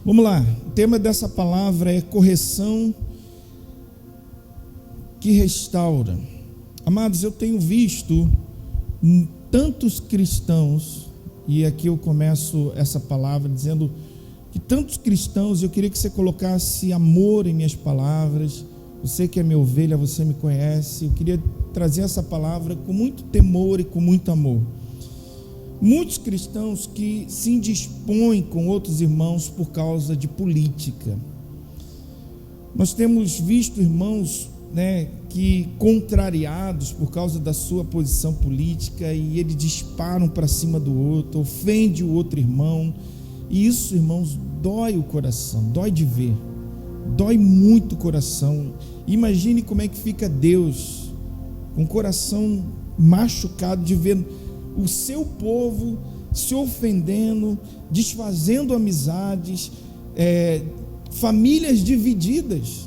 Vamos lá, o tema dessa palavra é correção que restaura. Amados, eu tenho visto tantos cristãos, e aqui eu começo essa palavra dizendo que tantos cristãos, eu queria que você colocasse amor em minhas palavras. Você que é minha ovelha, você me conhece, eu queria trazer essa palavra com muito temor e com muito amor. Muitos cristãos que se indispõem com outros irmãos por causa de política. Nós temos visto irmãos, que contrariados por causa da sua posição política, e eles disparam para cima do outro, ofende o outro irmão, e isso, irmãos, dói o coração, dói de ver, dói muito o coração. Imagine como é que fica Deus com o coração machucado de ver o seu povo se ofendendo, desfazendo amizades, famílias divididas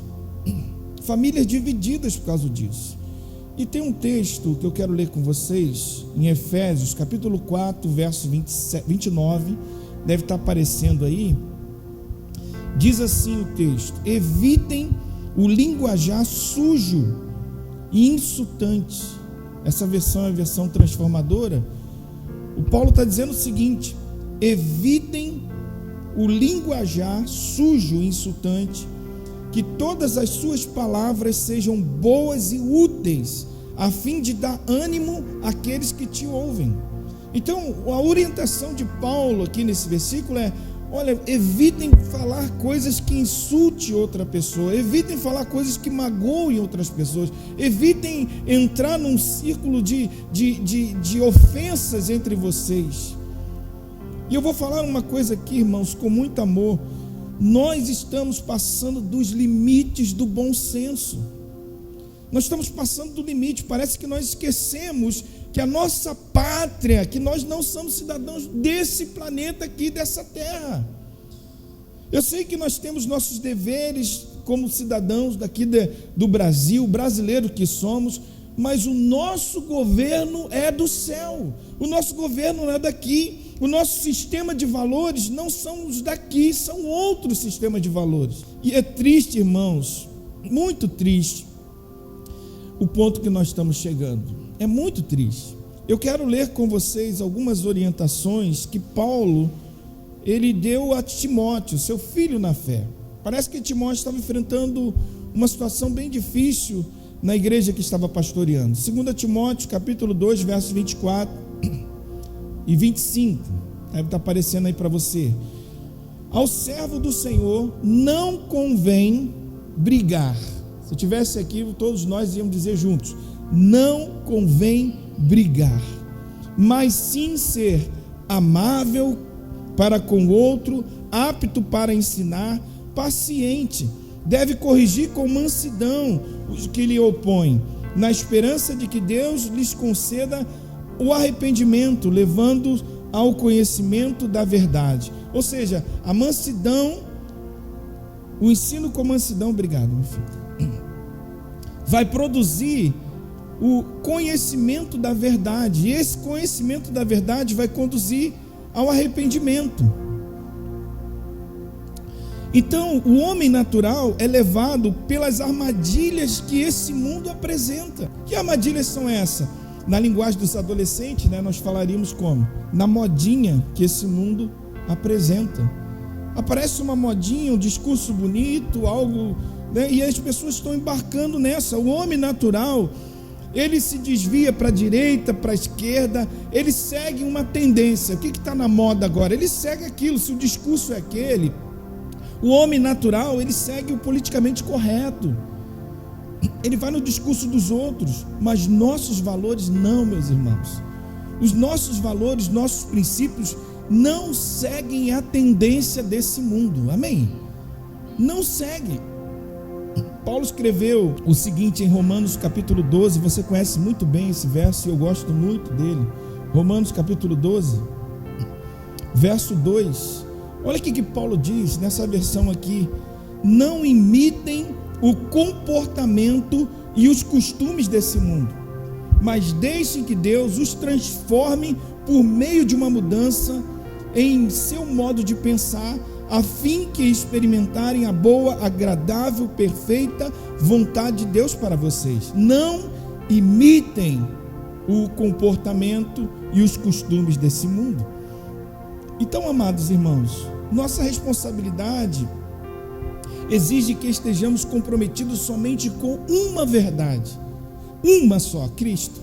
por causa disso. E tem um texto que eu quero ler com vocês em Efésios capítulo 4, verso 29, deve estar aparecendo aí. Diz assim o texto: evitem o linguajar sujo e insultante. Essa versão é a versão transformadora. O Paulo está dizendo o seguinte: evitem o linguajar sujo e insultante, que todas as suas palavras sejam boas e úteis, a fim de dar ânimo àqueles que te ouvem. Então, a orientação de Paulo aqui nesse versículo é: olha, evitem falar coisas que insulte outra pessoa, evitem falar coisas que magoem outras pessoas, evitem entrar num círculo de ofensas entre vocês. E eu vou falar uma coisa aqui, irmãos, com muito amor. Nós estamos passando dos limites do bom senso. Nós estamos passando do limite. Parece que nós esquecemos que a nossa pátria, que nós não somos cidadãos desse planeta aqui, dessa terra. Eu sei que nós temos nossos deveres como cidadãos daqui do Brasil, brasileiro que somos, mas o nosso governo é do céu, o nosso governo não é daqui, o nosso sistema de valores não são os daqui, são outros sistemas de valores. E é triste, irmãos, muito triste o ponto que nós estamos chegando. É muito triste. Eu quero ler com vocês algumas orientações que Paulo, ele deu a Timóteo, seu filho na fé. Parece que Timóteo estava enfrentando uma situação bem difícil na igreja que estava pastoreando. 2 Timóteo, capítulo 2, versos 24 e 25. Deve estar aparecendo aí para você. Ao servo do Senhor não convém brigar. Se eu tivesse aqui, todos nós íamos dizer juntos: não convém brigar, mas sim ser amável para com o outro, apto para ensinar, paciente, deve corrigir com mansidão os que lhe opõem, na esperança de que Deus lhes conceda o arrependimento, levando ao conhecimento da verdade. Ou seja, a mansidão, o ensino com mansidão, obrigado, meu filho, vai produzir o conhecimento da verdade, e esse conhecimento da verdade vai conduzir ao arrependimento. Então, o homem natural é levado pelas armadilhas que esse mundo apresenta. Que armadilhas são essas? Na linguagem dos adolescentes, nós falaríamos como? Na modinha que esse mundo apresenta. Aparece uma modinha, um discurso bonito, algo, e as pessoas estão embarcando nessa. O homem natural, ele se desvia para a direita, para a esquerda, ele segue uma tendência. O que está na moda agora? Ele segue aquilo. Se o discurso é aquele, o homem natural, ele segue o politicamente correto, ele vai no discurso dos outros, mas nossos valores não, meus irmãos. Os nossos valores, nossos princípios não seguem a tendência desse mundo, amém? Não seguem. Paulo escreveu o seguinte em Romanos capítulo 12, você conhece muito bem esse verso e eu gosto muito dele. Romanos capítulo 12, verso 2. Olha o que Paulo diz nessa versão aqui: não imitem o comportamento e os costumes desse mundo, mas deixem que Deus os transforme por meio de uma mudança em seu modo de pensar, a fim que experimentarem a boa, agradável, perfeita vontade de Deus para vocês. Não imitem o comportamento e os costumes desse mundo. Então, amados irmãos, nossa responsabilidade exige que estejamos comprometidos somente com uma verdade, uma só: Cristo.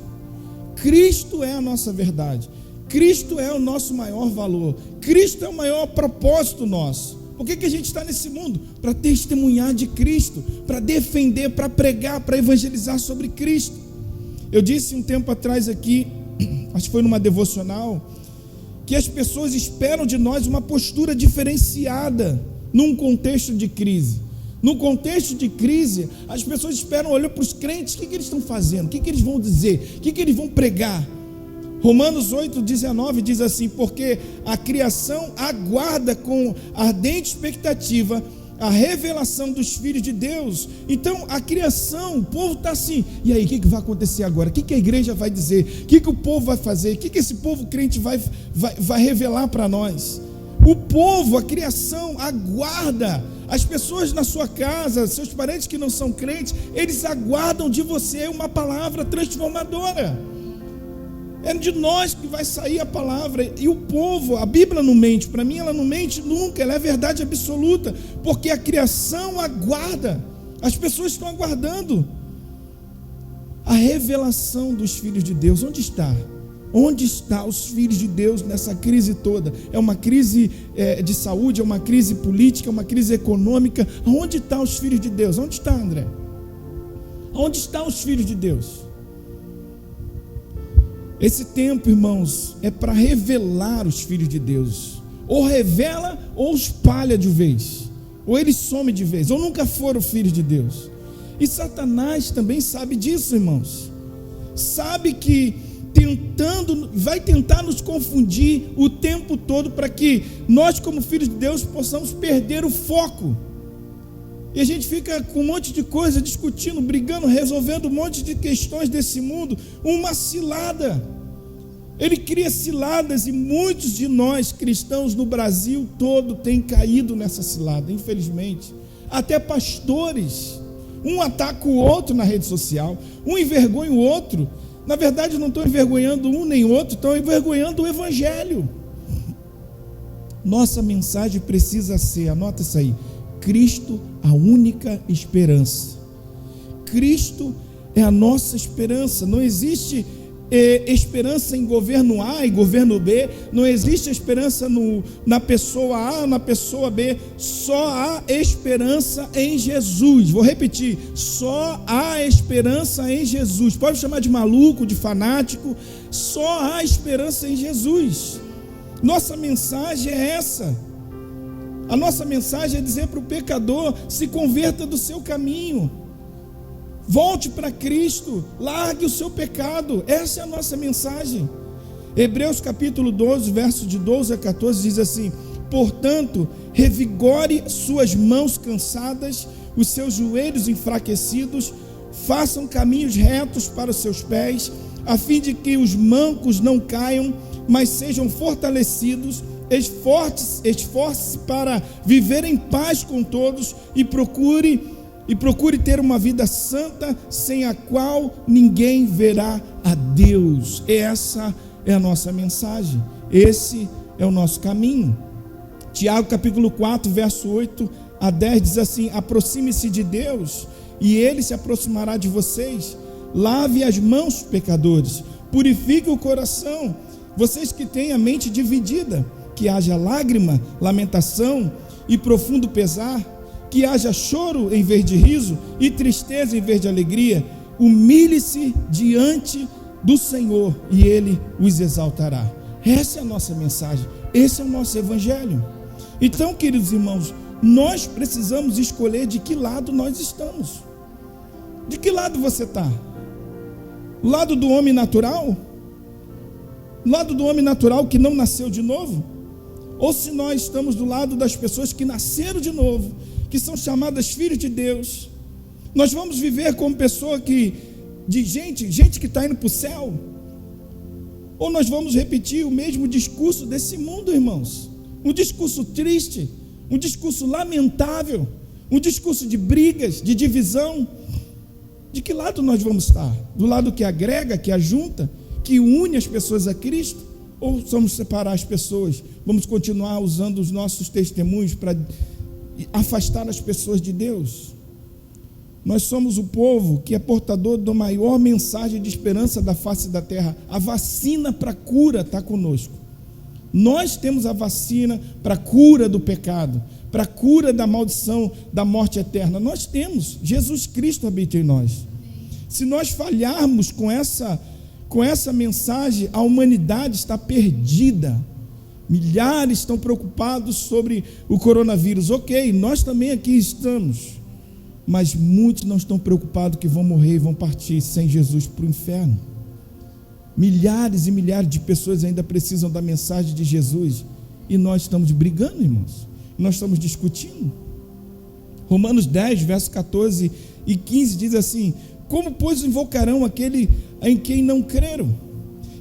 Cristo é a nossa verdade, Cristo é o nosso maior valor, Cristo é o maior propósito nosso. Por que a gente está nesse mundo? Para testemunhar de Cristo, para defender, para pregar, para evangelizar sobre Cristo. Eu disse um tempo atrás aqui, acho que foi numa devocional, que as pessoas esperam de nós uma postura diferenciada num contexto de crise. No contexto de crise, as pessoas esperam olhar para os crentes: o que eles estão fazendo, o que eles vão dizer, o que eles vão pregar. Romanos 8,19 diz assim: porque a criação aguarda com ardente expectativa a revelação dos filhos de Deus. Então a criação, o povo está assim: e aí, o que vai acontecer agora? O que a igreja vai dizer? O que o povo vai fazer? O que esse povo crente vai revelar para nós? O povo, a criação aguarda. As pessoas na sua casa, seus parentes que não são crentes, eles aguardam de você uma palavra transformadora. É de nós que vai sair a palavra. E o povo, a Bíblia não mente. Para mim ela não mente nunca, ela é verdade absoluta. Porque a criação aguarda. As pessoas estão aguardando a revelação dos filhos de Deus. Onde está? Onde estão os filhos de Deus nessa crise toda? É uma crise de saúde, é uma crise política, é uma crise econômica. Onde estão os filhos de Deus? Onde está, André? Onde estão os filhos de Deus? Esse tempo, irmãos, é para revelar os filhos de Deus. Ou revela ou espalha de vez, ou ele some de vez, ou nunca foram filhos de Deus. E Satanás também sabe disso, irmãos. Sabe que vai tentar nos confundir o tempo todo, para que nós, como filhos de Deus, possamos perder o foco. E a gente fica com um monte de coisa, discutindo, brigando, resolvendo um monte de questões desse mundo. Uma cilada. Ele cria ciladas, e muitos de nós cristãos no Brasil todo têm caído nessa cilada, infelizmente. Até pastores, um ataca o outro na rede social, um envergonha o outro. Na verdade, não estão envergonhando um nem outro, estão envergonhando o Evangelho. Nossa mensagem precisa ser, anota isso aí: Cristo, a única esperança. Cristo é a nossa esperança. Não existe esperança em governo A e governo B. Não existe esperança na pessoa A ou na pessoa B. Só há esperança em Jesus. Vou repetir: só há esperança em Jesus. Pode chamar de maluco, de fanático. Só há esperança em Jesus. Nossa mensagem é essa. A nossa mensagem é dizer para o pecador: se converta do seu caminho, volte para Cristo, largue o seu pecado. Essa é a nossa mensagem. Hebreus capítulo 12, versos de 12 a 14 diz assim: portanto, revigore suas mãos cansadas, os seus joelhos enfraquecidos, façam caminhos retos para os seus pés, a fim de que os mancos não caiam, mas sejam fortalecidos. Esforce-se para viver em paz com todos e procure ter uma vida santa, sem a qual ninguém verá a Deus. Essa é a nossa mensagem, esse é o nosso caminho. Tiago capítulo 4, verso 8 a 10 diz assim: aproxime-se de Deus e Ele se aproximará de vocês. Lave as mãos, pecadores, purifique o coração, vocês que têm a mente dividida. Que haja lágrima, lamentação e profundo pesar, que haja choro em vez de riso e tristeza em vez de alegria. Humilhe-se diante do Senhor e Ele os exaltará. Essa é a nossa mensagem, esse é o nosso evangelho. Então, queridos irmãos, nós precisamos escolher de que lado nós estamos. De que lado você está? Lado do homem natural? Lado do homem natural que não nasceu de novo? Ou se nós estamos do lado das pessoas que nasceram de novo, que são chamadas filhos de Deus? Nós vamos viver como pessoa gente que está indo para o céu? Ou nós vamos repetir o mesmo discurso desse mundo, irmãos? Um discurso triste, um discurso lamentável, um discurso de brigas, de divisão. De que lado nós vamos estar? Do lado que agrega, que ajunta, que une as pessoas a Cristo? Ou vamos separar as pessoas? Vamos continuar usando os nossos testemunhos para afastar as pessoas de Deus? Nós somos o povo que é portador da maior mensagem de esperança da face da terra. A vacina para a cura está conosco. Nós temos a vacina para a cura do pecado, para a cura da maldição, da morte eterna. Nós temos. Jesus Cristo habita em nós. Se nós falharmos com essa mensagem, a humanidade está perdida. Milhares estão preocupados sobre o coronavírus. Ok, nós também aqui estamos. Mas muitos não estão preocupados que vão morrer e vão partir sem Jesus para o inferno. Milhares e milhares de pessoas ainda precisam da mensagem de Jesus. E nós estamos brigando, irmãos. Nós estamos discutindo. Romanos 10, versos 14 e 15 diz assim: como, pois, invocarão aquele em quem não creram?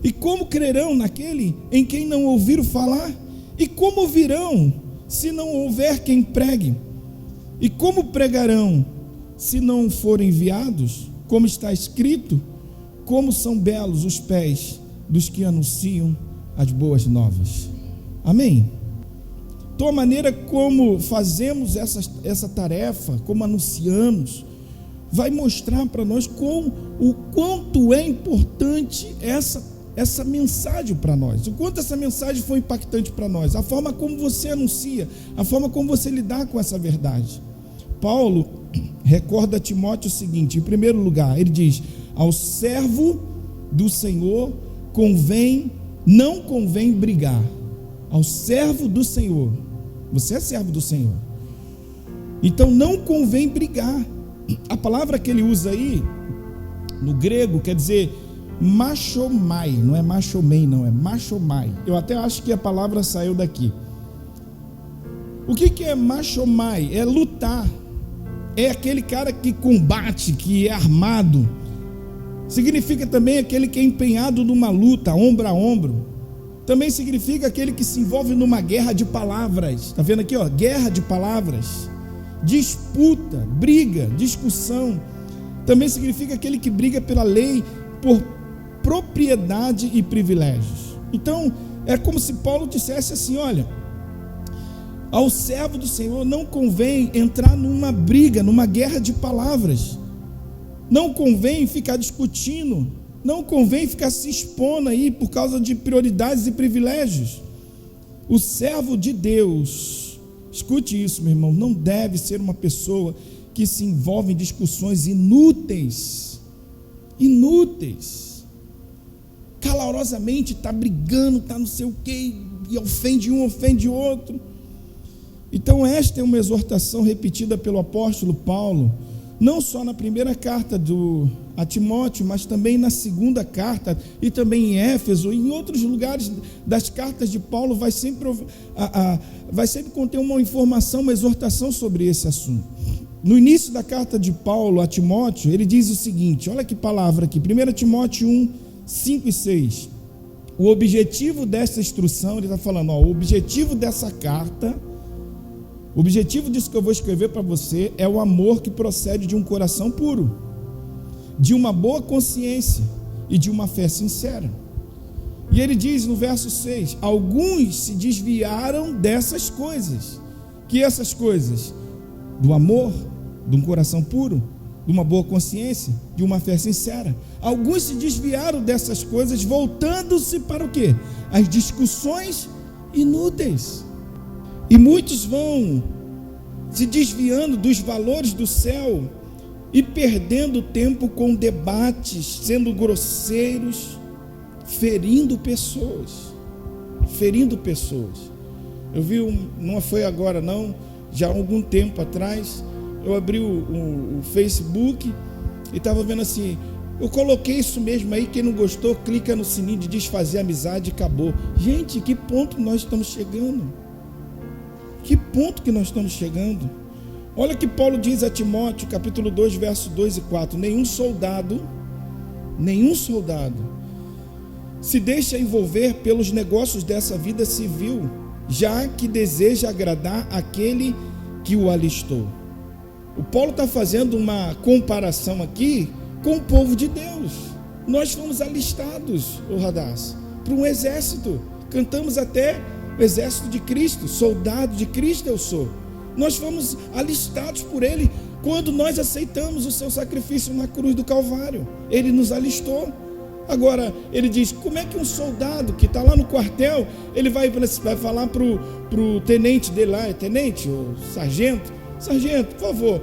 E como crerão naquele em quem não ouviram falar? E como ouvirão se não houver quem pregue? E como pregarão se não forem enviados? Como está escrito: como são belos os pés dos que anunciam as boas novas. Amém? Então a maneira como fazemos essa tarefa, como anunciamos, vai mostrar para nós o quanto é importante essa mensagem para nós, o quanto essa mensagem foi impactante para nós, a forma como você anuncia, a forma como você lidar com essa verdade. Paulo recorda a Timóteo o seguinte: em primeiro lugar, ele diz: ao servo do Senhor não convém brigar. Ao servo do Senhor, você é servo do Senhor, então não convém brigar. A palavra que ele usa aí no grego quer dizer machomai, não é machomei, não, é machomai. Eu até acho que a palavra saiu daqui. O que é machomai? É lutar, é aquele cara que combate, que é armado. Significa também aquele que é empenhado numa luta, ombro a ombro. Também significa aquele que se envolve numa guerra de palavras. Está vendo aqui, ó? Guerra de palavras, disputa, briga, discussão. Também significa aquele que briga pela lei, por propriedade e privilégios. Então, é como se Paulo dissesse assim: olha, ao servo do Senhor não convém entrar numa briga, numa guerra de palavras. Não convém ficar discutindo, não convém ficar se expondo aí por causa de prioridades e privilégios. O servo de Deus, escute isso, meu irmão, não deve ser uma pessoa que se envolve em discussões inúteis, calorosamente está brigando, está não sei o que, e ofende um, ofende outro. Então esta é uma exortação repetida pelo apóstolo Paulo, não só na primeira carta a Timóteo, mas também na segunda carta, e também em Éfeso, e em outros lugares das cartas de Paulo, vai sempre conter uma informação, uma exortação sobre esse assunto. No início da carta de Paulo a Timóteo, ele diz o seguinte, olha que palavra aqui, 1 Timóteo 1, 5 e 6, o objetivo dessa instrução, ele está falando, o objetivo dessa carta, o objetivo disso que eu vou escrever para você é o amor que procede de um coração puro, de uma boa consciência e de uma fé sincera. E ele diz no verso 6, alguns se desviaram dessas coisas. Que essas coisas? Do amor, de um coração puro, de uma boa consciência, de uma fé sincera. Alguns se desviaram dessas coisas, voltando-se para o quê? As discussões inúteis. E muitos vão se desviando dos valores do céu e perdendo tempo com debates, sendo grosseiros, ferindo pessoas. Eu vi, não foi agora não, já há algum tempo atrás, eu abri o Facebook e estava vendo assim, eu coloquei isso mesmo aí, quem não gostou, clica no sininho de desfazer a amizade e acabou. Gente, que ponto nós estamos chegando? Que ponto que nós estamos chegando? Olha que Paulo diz a Timóteo, capítulo 2, versos 2 e 4, nenhum soldado se deixa envolver pelos negócios dessa vida civil, já que deseja agradar aquele que o alistou. O Paulo está fazendo uma comparação aqui com o povo de Deus. Nós fomos alistados, o Radassa, para um exército. Cantamos até o exército de Cristo, soldado de Cristo eu sou. Nós fomos alistados por Ele quando nós aceitamos o seu sacrifício na cruz do Calvário. Ele nos alistou. Agora, ele diz, como é que um soldado que está lá no quartel, ele vai falar para o tenente dele lá, tenente, ou sargento, por favor,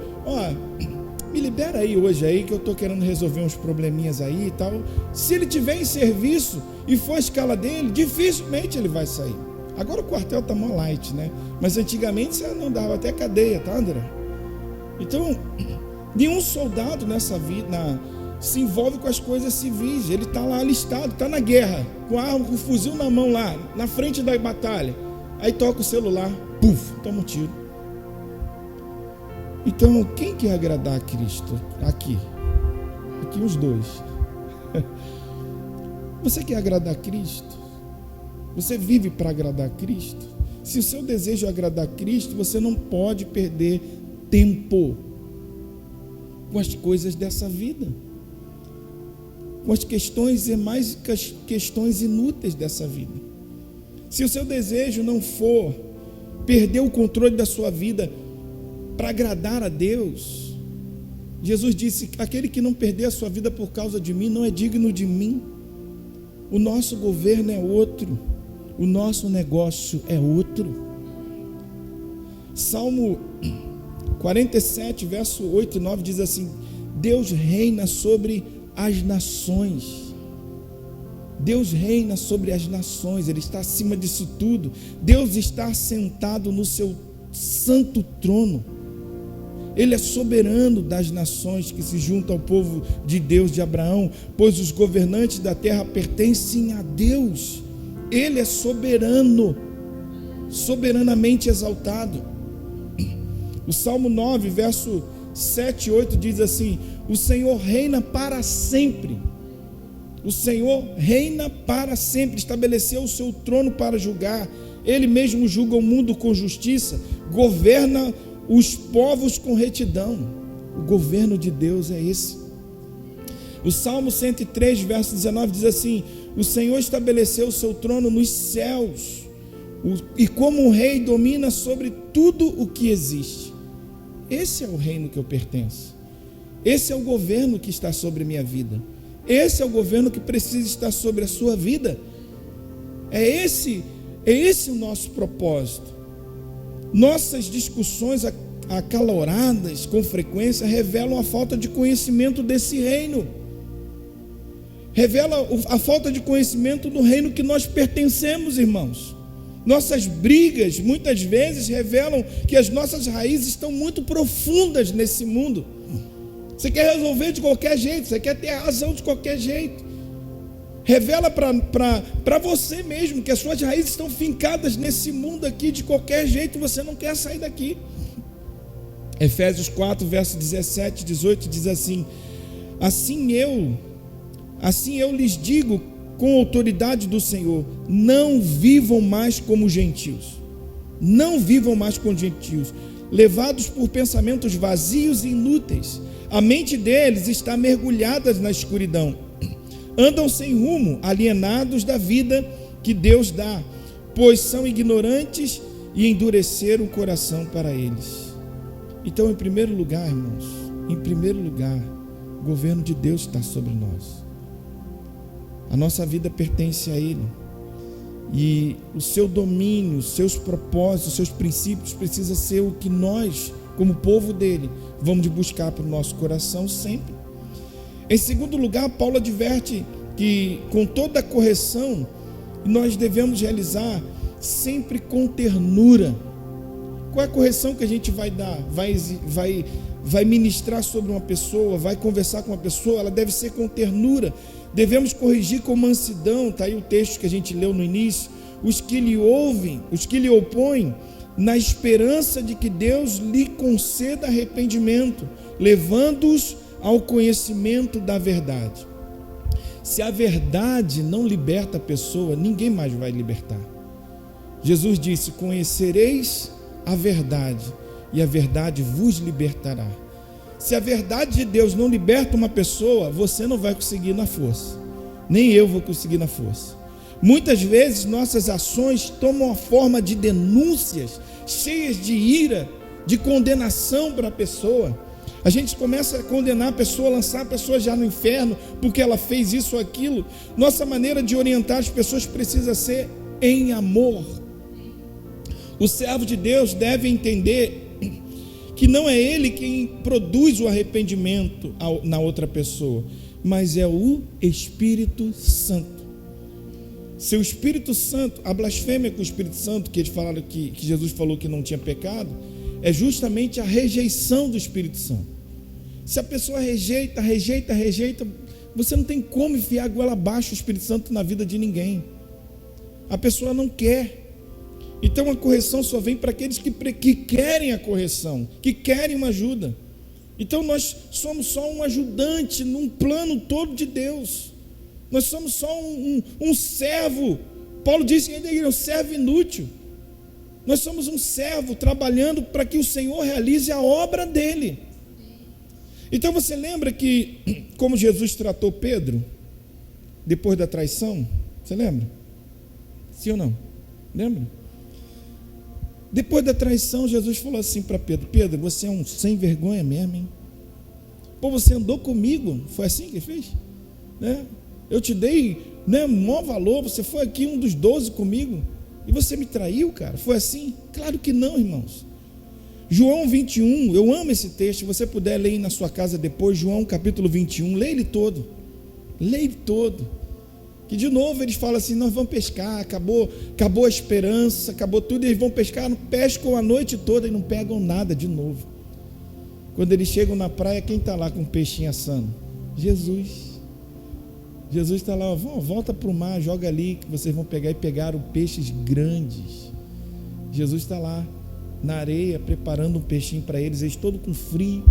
me libera aí hoje aí, que eu estou querendo resolver uns probleminhas aí e tal. Se ele tiver em serviço e for a escala dele, dificilmente ele vai sair. Agora o quartel está mó light, né? Mas antigamente você não dava até cadeia, tá, André? Então, nenhum soldado nessa vida se envolve com as coisas civis. Ele está lá alistado, está na guerra, com a arma, com o fuzil na mão lá, na frente da batalha. Aí toca o celular, puf, toma um tiro. Então, quem quer agradar a Cristo? Aqui os dois. Você quer agradar a Cristo? Você vive para agradar a Cristo? Se o seu desejo é agradar a Cristo, você não pode perder tempo com as coisas dessa vida, com as questões e mais questões inúteis dessa vida. Se o seu desejo não for perder o controle da sua vida para agradar a Deus, Jesus disse, aquele que não perder a sua vida por causa de mim, não é digno de mim. O nosso governo é outro, o nosso negócio é outro. Salmo 47, verso 8 e 9 diz assim, Deus reina sobre as nações. Deus reina sobre as nações, Ele está acima disso tudo. Deus está sentado no seu santo trono. Ele é soberano das nações que se juntam ao povo de Deus de Abraão, pois os governantes da terra pertencem a Deus. Ele é soberano, soberanamente exaltado. O Salmo 9, verso 7 e 8 diz assim, o Senhor reina para sempre. O Senhor reina para sempre, estabeleceu o seu trono para julgar. Ele mesmo julga o mundo com justiça, governa os povos com retidão. O governo de Deus é esse. O Salmo 103, verso 19 diz assim, o Senhor estabeleceu o seu trono nos céus, e como um rei domina sobre tudo o que existe. Esse é o reino que eu pertenço. Esse é o governo que está sobre a minha vida. Esse é o governo que precisa estar sobre a sua vida. É esse o nosso propósito. Nossas discussões acaloradas com frequência revelam a falta de conhecimento desse reino. Revela a falta de conhecimento do reino que nós pertencemos, irmãos. Nossas brigas muitas vezes revelam que as nossas raízes estão muito profundas nesse mundo. Você quer resolver de qualquer jeito, você quer ter a razão de qualquer jeito. Revela para você mesmo que as suas raízes estão fincadas nesse mundo aqui de qualquer jeito, você não quer sair daqui. Efésios 4, verso 17 e 18 diz assim, assim eu lhes digo com autoridade do Senhor, não vivam mais como gentios, levados por pensamentos vazios e inúteis. A mente deles está mergulhada na escuridão, andam sem rumo, alienados da vida que Deus dá, pois são ignorantes e endureceram o coração para eles. Então, em primeiro lugar, irmãos, o governo de Deus está sobre nós. A nossa vida pertence a Ele. E o seu domínio, os seus propósitos, os seus princípios precisa ser o que nós, como povo dele, vamos buscar para o nosso coração sempre. Em segundo lugar, Paulo adverte que com toda a correção nós devemos realizar sempre com ternura. Qual é a correção que a gente vai dar? Vai ministrar sobre uma pessoa, vai conversar com uma pessoa, ela deve ser com ternura. Devemos corrigir com mansidão, está aí o texto que a gente leu no início, os que lhe ouvem, os que lhe opõem, na esperança de que Deus lhe conceda arrependimento, levando-os ao conhecimento da verdade. Se a verdade não liberta a pessoa, ninguém mais vai libertar. Jesus disse: conhecereis a verdade, e a verdade vos libertará. Se a verdade de Deus não liberta uma pessoa, você não vai conseguir na força, nem eu vou conseguir na força. Muitas vezes nossas ações tomam a forma de denúncias, cheias de ira, de condenação para a pessoa. A gente começa a condenar a pessoa, lançar a pessoa já no inferno, porque ela fez isso ou aquilo. Nossa maneira de orientar as pessoas precisa ser em amor. O servo de Deus deve entender que não é ele quem produz o arrependimento na outra pessoa, mas é o Espírito Santo. Se o Espírito Santo, a blasfêmia com o Espírito Santo, que eles falaram que Jesus falou que não tinha pecado, é justamente a rejeição do Espírito Santo. Se a pessoa rejeita, você não tem como enfiar a goela abaixo o Espírito Santo na vida de ninguém. A pessoa não quer. Então a correção só vem para aqueles que querem a correção, que querem uma ajuda. Então nós somos só um ajudante num plano todo de Deus. Nós somos só um servo. Paulo disse que ele é um servo inútil. Nós somos um servo trabalhando para que o Senhor realize a obra dele. Então você lembra que como Jesus tratou Pedro depois da traição? Você lembra? Sim ou não? Lembra? Depois da traição, Jesus falou assim para Pedro: Pedro, você é um sem vergonha mesmo, hein? Pô, você andou comigo, foi assim que ele fez? Né? Eu te dei, né, maior valor, você foi aqui um dos 12 comigo, e você me traiu, cara? Foi assim? Claro que não, irmãos. João 21, eu amo esse texto, se você puder ler na sua casa depois, João capítulo 21, leia ele todo, que de novo eles falam assim: nós vamos pescar, acabou a esperança, acabou tudo, e eles vão pescar, pescam a noite toda e não pegam nada de novo. Quando eles chegam na praia, quem está lá com o peixinho assando? Jesus está lá: volta para o mar, joga ali que vocês vão pegar, e pegaram peixes grandes. Jesus está lá na areia preparando um peixinho para eles todo com frio.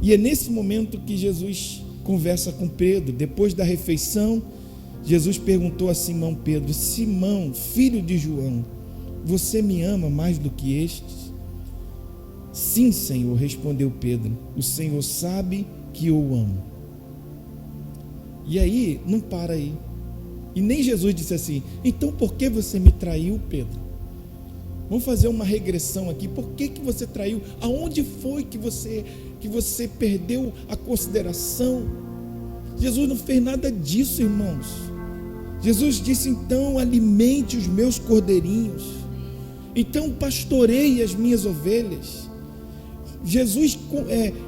E é nesse momento que Jesus conversa com Pedro. Depois da refeição, Jesus perguntou a Simão Pedro: Simão, filho de João, você me ama mais do que estes? Sim, Senhor, respondeu Pedro, o Senhor sabe que eu o amo. E aí, não para aí. E nem Jesus disse assim: então por que você me traiu, Pedro? Vamos fazer uma regressão aqui. Por que você traiu? Aonde foi que você perdeu a consideração? Jesus não fez nada disso, irmãos. Jesus disse: então alimente os meus cordeirinhos, então pastoreie as minhas ovelhas. Jesus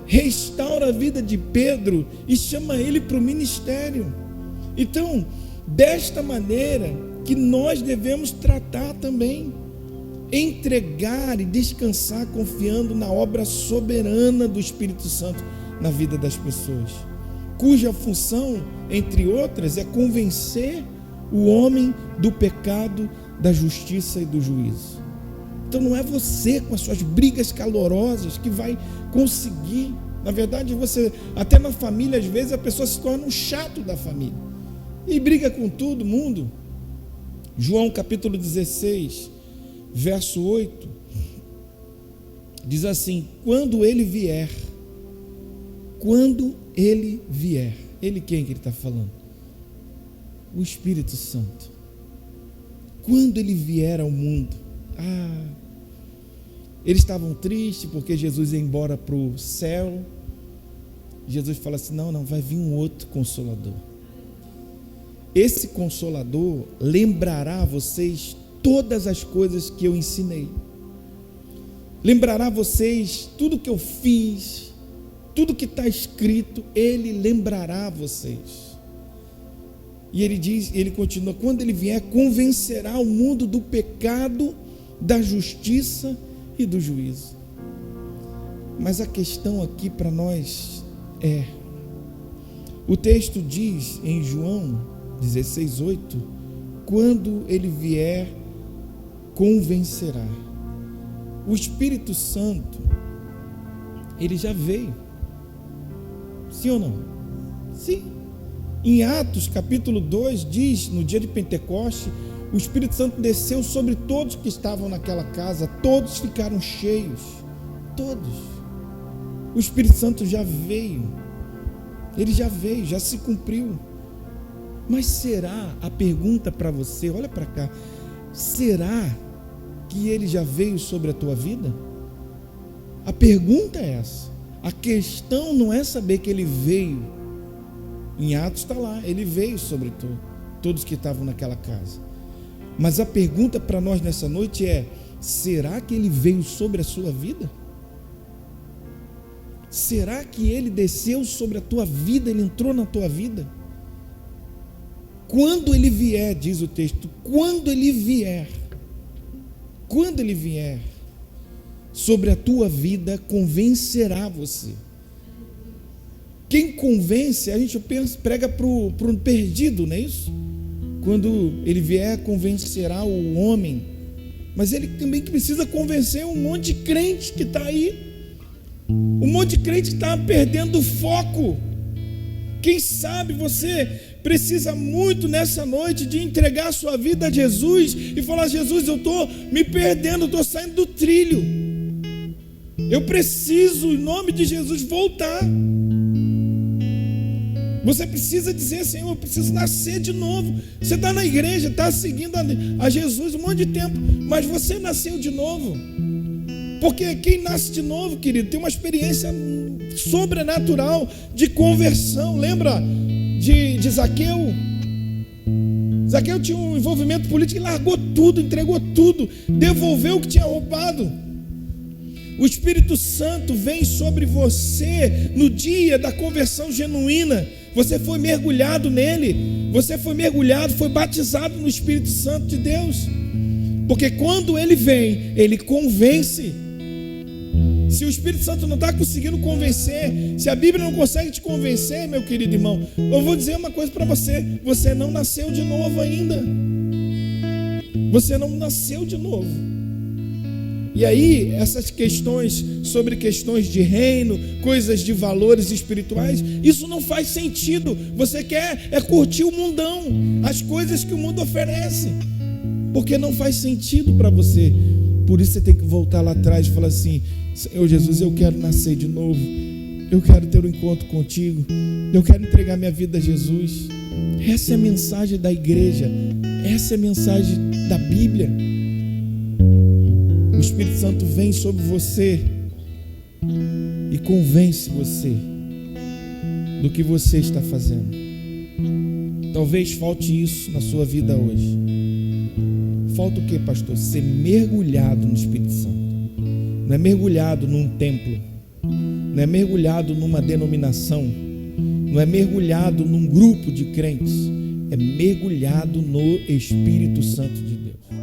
restaura a vida de Pedro e chama ele para o ministério. Então, desta maneira que nós devemos tratar também, entregar e descansar confiando na obra soberana do Espírito Santo na vida das pessoas, cuja função, entre outras, é convencer o homem do pecado, da justiça e do juízo. Então não é você com as suas brigas calorosas que vai conseguir. Na verdade, você, até na família, às vezes a pessoa se torna um chato da família e briga com todo mundo. João capítulo 16, verso 8, diz assim: quando ele vier, ele quem que ele está falando? O Espírito Santo. Quando ele vier ao mundo, eles estavam tristes porque Jesus ia embora para o céu. Jesus fala assim: não, vai vir um outro Consolador. Esse Consolador lembrará a vocês todas as coisas que eu ensinei, lembrará a vocês tudo que eu fiz, tudo que está escrito, ele lembrará a vocês. E ele continua: quando ele vier, convencerá o mundo do pecado, da justiça e do juízo. Mas a questão aqui para nós é, o texto diz em João 16:8, quando ele vier, convencerá. O Espírito Santo, ele já veio, sim ou não? Sim. Em Atos capítulo 2 diz: no dia de Pentecoste, o Espírito Santo desceu sobre todos que estavam naquela casa, todos ficaram cheios, todos. O Espírito Santo já veio, ele já veio, já se cumpriu. Mas será, a pergunta para você, olha para cá, será que ele já veio sobre a tua vida? A pergunta é essa. A questão não é saber que ele veio. Em Atos está lá, ele veio sobre todos que estavam naquela casa. Mas a pergunta para nós nessa noite é: será que ele veio sobre a sua vida? Será que ele desceu sobre a tua vida, ele entrou na tua vida? Quando ele vier, diz o texto, quando ele vier sobre a tua vida, convencerá você. Quem convence, a gente prega para o perdido, não é isso? Quando ele vier, convencerá o homem. Mas ele também precisa convencer um monte de crente que está aí. Um monte de crente que está perdendo o foco. Quem sabe você precisa muito nessa noite de entregar a sua vida a Jesus e falar: Jesus, eu estou me perdendo, eu estou saindo do trilho. Eu preciso, em nome de Jesus, voltar. Você precisa dizer: Senhor, eu preciso nascer de novo. Você está na igreja, está seguindo a Jesus um monte de tempo, mas você nasceu de novo. Porque quem nasce de novo, querido, tem uma experiência sobrenatural de conversão. Lembra de Zaqueu? Zaqueu tinha um envolvimento político e largou tudo, entregou tudo, devolveu o que tinha roubado. O Espírito Santo vem sobre você no dia da conversão genuína. Você foi mergulhado nele, você foi mergulhado, foi batizado no Espírito Santo de Deus. Porque quando ele vem, ele convence. Se o Espírito Santo não está conseguindo convencer, se a Bíblia não consegue te convencer, meu querido irmão, eu vou dizer uma coisa para você: você não nasceu de novo ainda. Você não nasceu de novo. E aí, essas questões sobre questões de reino, coisas de valores espirituais, isso não faz sentido. Você quer curtir o mundão, as coisas que o mundo oferece, porque não faz sentido para você. Por isso você tem que voltar lá atrás e falar assim: Senhor Jesus, eu quero nascer de novo, eu quero ter um encontro contigo, eu quero entregar minha vida a Jesus. Essa é a mensagem da igreja, essa é a mensagem da Bíblia. O Espírito Santo vem sobre você e convence você do que você está fazendo. Talvez falte isso na sua vida hoje. Falta o que, pastor? Ser mergulhado no Espírito Santo. Não é mergulhado num templo, não é mergulhado numa denominação, não é mergulhado num grupo de crentes, é mergulhado no Espírito Santo de Deus.